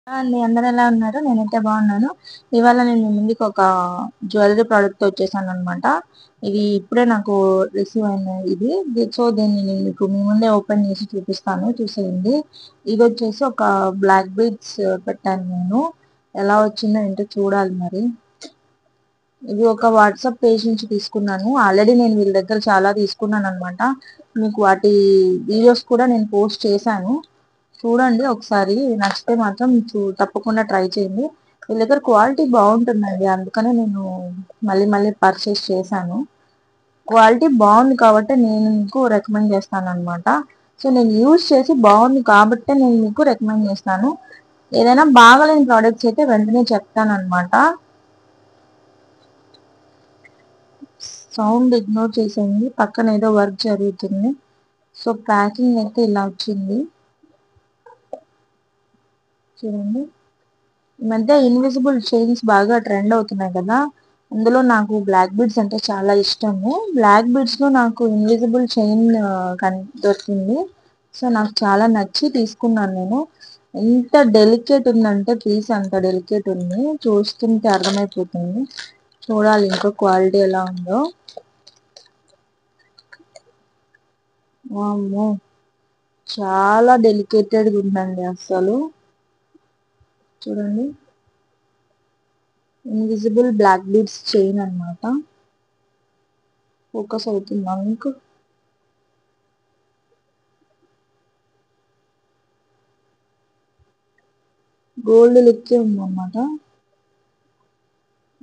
అండి అందరూ ఎలా ఉన్నారు? నేనైతే బాగున్నాను. ఇవాళ నేను మీ ముందుకు ఒక జ్యువెలరీ ప్రోడక్ట్‌తో వచ్చేసాననమాట. ఇది ఇప్పుడే నాకు రిసీవ్ అయిన సో, దీన్ని నేను మీకు మీ ముందే ఓపెన్ చేసి చూపిస్తాను. చూసేయండి. ఇదొచ్చేసి ఒక బ్లాక్ బీడ్స్ పెట్టాను నేను. ఎలా వచ్చిందో ఏంటో చూడాలి మరి. ఇది ఒక వాట్సాప్ పేజ్ నుంచి తీసుకున్నాను. ఆల్రెడీ నేను వీళ్ళ దగ్గర చాలా తీసుకున్నాననమాట. మీకు వాటి వీడియోస్ కూడా నేను పోస్ట్ చేశాను. చూడండి ఒకసారి నచ్చితే మాత్రం తప్పకుండా ట్రై చేయండి. వీళ్ళ దగ్గర క్వాలిటీ బాగుంటుందండి. అందుకనే నేను మళ్ళీ మళ్ళీ పర్చేస్ చేశాను. క్వాలిటీ బాగుంది కాబట్టి నేను మీకు రికమెండ్ చేస్తాను అనమాట. సో నేను యూజ్ చేసి బాగుంది కాబట్టి నేను మీకు రికమెండ్ చేస్తాను. ఏదైనా బాగలేని ప్రోడక్ట్స్ అయితే వెంటనే చెప్తాను అనమాట. సౌండ్ ఇగ్నోర్ చేసేయండి. పక్కన ఏదో వర్క్ జరుగుతుంది. సో ప్యాకింగ్ అయితే ఇలా వచ్చింది చూడండి. ఈ మధ్య ఇన్విజిబుల్ చైన్స్ బాగా ట్రెండ్ అవుతున్నాయి కదా. అందులో నాకు బ్లాక్ బీడ్స్ అంటే చాలా ఇష్టము. బ్లాక్ బీడ్స్ లో నాకు ఇన్విజిబుల్ చైన్ దొరికింది. సో నాకు చాలా నచ్చి తీసుకున్నాను నేను. ఎంత డెలికేట్ ఉందంటే పీస్ అంత డెలికేట్ ఉంది. చూస్తుంటే అర్థమైపోతుంది. చూడాలి ఇంకో క్వాలిటీ ఎలా ఉందో. వామ్మో, చాలా డెలికేటెడ్గా ఉందండి అసలు. చూడండి, ఇన్విజిబుల్ బ్లాక్ బీడ్స్ చైన్ అన్నమాట. ఫోకస్ అవుతుందా మీకు? గోల్డ్ లుక్ ఉందన్నమాట.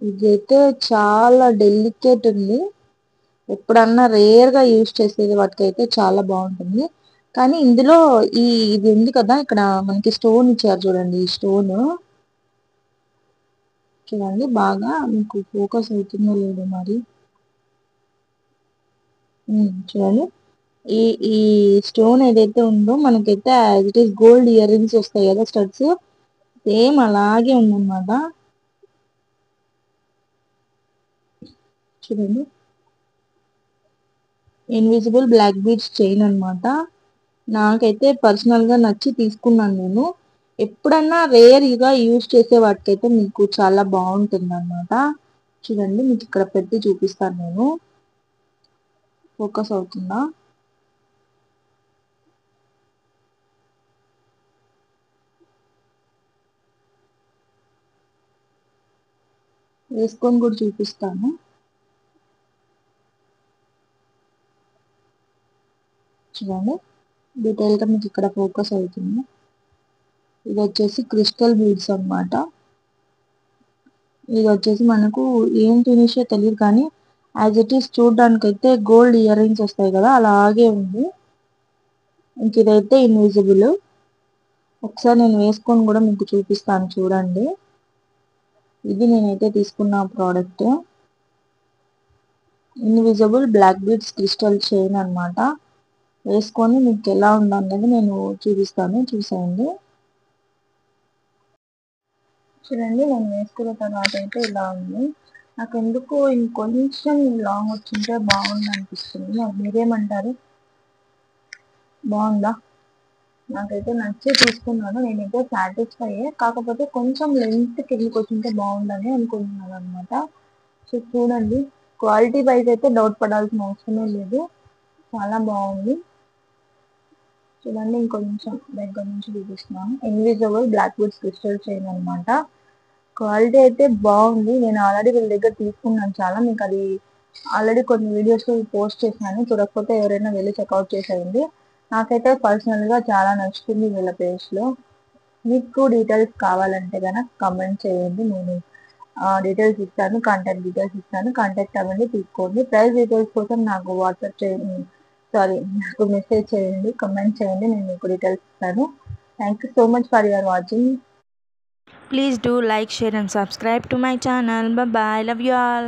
ఇదైతే చాలా డెలికేట్ ఉంది. ఎప్పుడన్నా రేర్ గా యూజ్ చేసేది వాటికైతే చాలా బాగుంటుంది. కానీ ఇందులో ఇది ఉంది కదా, ఇక్కడ మనకి స్టోన్ ఇచ్చారు చూడండి. ఈ స్టోన్ చూడండి, బాగా మీకు ఫోకస్ అవుతుందో లేదో మరి. చూడండి, ఈ ఈ స్టోన్ ఏదైతే ఉందో మనకైతే it is gold ear rings వస్తాయి కదా, స్టడ్స్ సేమ్ అలాగే ఉందన్నమాట. చూడండి, ఇన్విజిబుల్ బ్లాక్ బీడ్స్ చైన్ అన్నమాట. నాకైతే పర్సనల్ గా నచ్చి తీసుకున్నాను నేను. ఎప్పుడన్నా రేర్ గా యూజ్ చేసే వాటికైతే మీకు చాలా బాగుంటుంది అన్నమాట. చూడండి, మీకు ఇక్కడ పెట్టి చూపిస్తాను నేను. ఫోకస్ అవుతుందా? వేసుకొని కూడా చూపిస్తాను. చూడండి, డీటెయిల్ గా మీకు ఇక్కడ ఫోకస్ అవుతుంది. ఇది వచ్చేసి క్రిస్టల్ బీడ్స్ అన్నమాట. ఇది వచ్చేసి మనకు ఏం ఫినిషో తెలియదు కానీ యాజ్ ఇట్ ఈస్ చూడడానికి అయితే గోల్డ్ ఇయర్ రింగ్స్ వస్తాయి కదా, అలాగే ఉంది. ఇంక ఇదైతే ఇన్విజిబుల్. ఒకసారి నేను వేసుకొని కూడా మీకు చూపిస్తాను చూడండి. ఇది నేనైతే తీసుకున్న product, invisible black beads crystal chain అన్నమాట. వేసుకొని మీకు ఎలా ఉందన్నది నేను చూపిస్తాను, చూసేయండి. చూడండి, నేను వేసుకున్న తర్వాత అయితే ఇలా ఉంది. నాకు ఎందుకో ఇంకొంచెం లాంగ్ వచ్చింటే బాగుంది అనిపిస్తుంది. మీరేమంటారు? బాగుందా? నాకైతే నచ్చి తీసుకున్నాను. నేనైతే సాటిస్ఫై అయ్యే, కాకపోతే కొంచెం లెంత్ కిందకి వచ్చింటే బాగుందని అనుకుంటున్నాను అనమాట. సో చూడండి, క్వాలిటీ వైజ్ అయితే డౌట్ పడాల్సిన అవసరమే లేదు. చాలా బాగుంది. చూడండి, ఇంకొంచెం దగ్గర నుంచి చూపిస్తున్నాను. Invisible black beads crystal chain అనమాట. క్వాలిటీ అయితే బాగుంది. నేను ఆల్రెడీ వీళ్ళ దగ్గర తీసుకున్నాను చాలా. మీకు అది ఆల్రెడీ కొన్ని వీడియోస్ పోస్ట్ చేసినాను. చూడకపోతే ఎవరైనా వెళ్ళి చెక్అవుట్ చేసేయండి. నాకైతే పర్సనల్ గా చాలా నచ్చుతుంది వీళ్ళ పేజ్ లో. మీకు డీటెయిల్స్ కావాలంటే కనుక కమెంట్ చేయండి. నేను డీటెయిల్స్ ఇస్తాను, కాంటాక్ట్ డీటెయిల్స్ ఇస్తాను. కాంటాక్ట్ అవ్వండి, తీసుకోండి. ప్రైస్ డీటెయిల్స్ కోసం నాకు వాట్సాప్ చేయండి, నాకు మెసేజ్ చేయండి, కమెంట్ చేయండి. నేను మీకు డీటెయిల్స్ ఇస్తాను. Thank you so much for your watching. Please do like, share and subscribe to my channel. Bye bye. Love you all.